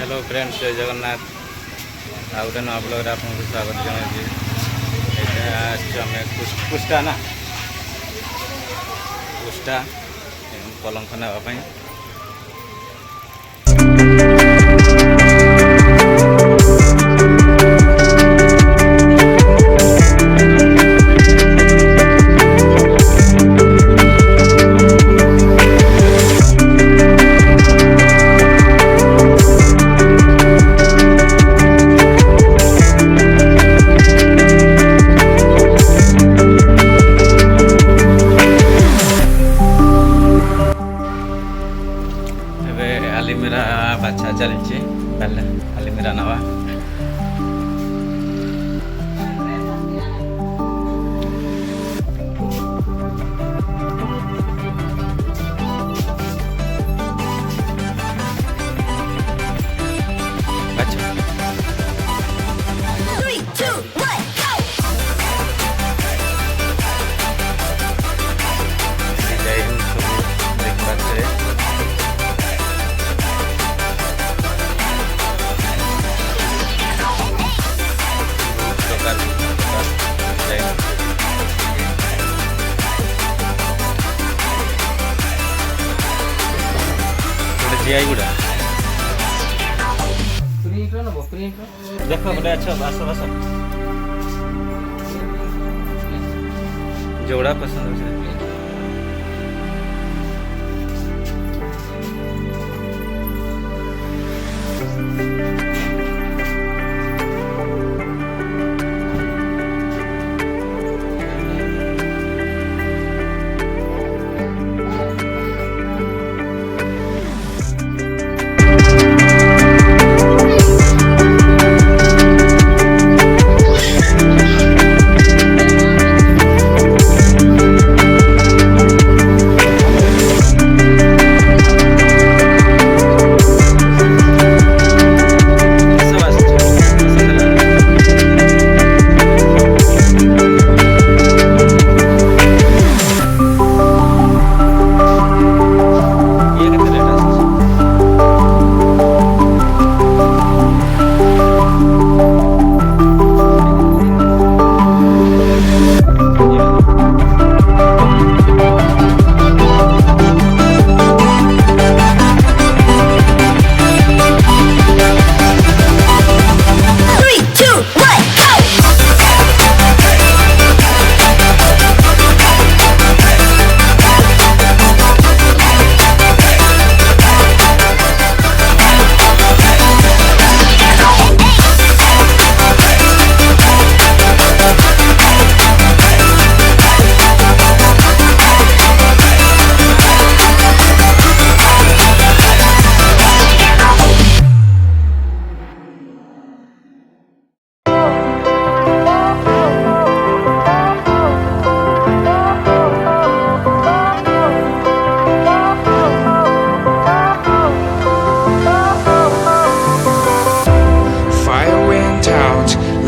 Hello friends, जय जगन्नाथ। आ गोटे नुआ ब्लॉग आपको स्वागत जनाई। कुष्टा ना कुष्टा कलंक नापी मेरा बाछा चलती खाली मेरा नवा जीआई गुड़ा देख बोले। अच्छा बस बस जोड़ा पसंद हो।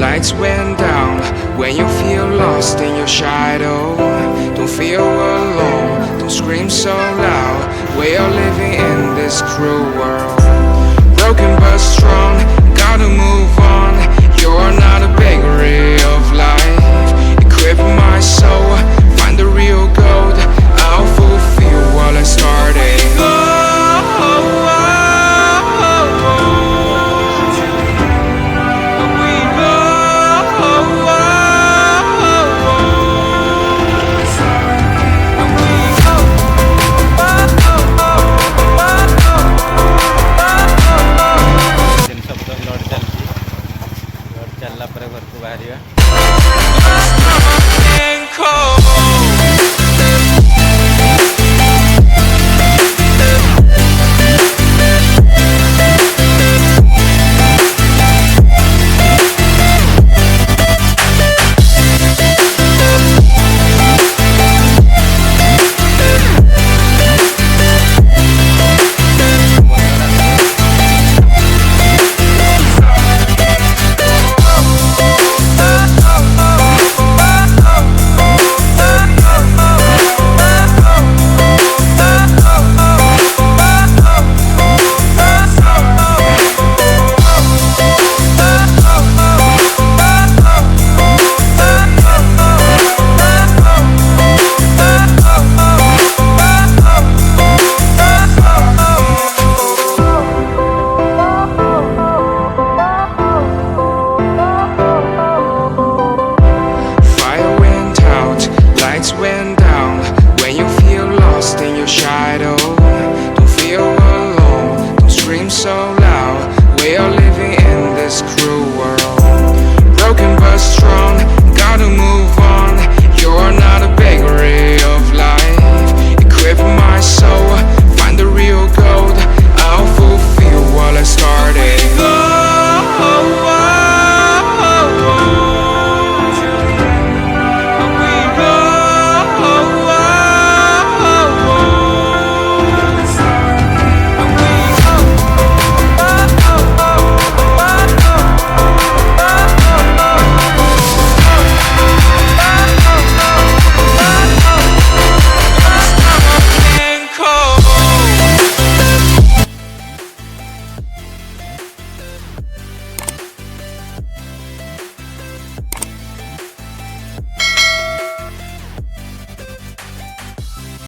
Lights went down when you feel lost in your shadow. Don't feel alone, don't scream so loud. We are living in this cruel world. Broken but strong, gotta move on. You're not a bakery of life. Equip my soul, find the real gold. I'll fulfill what I started. so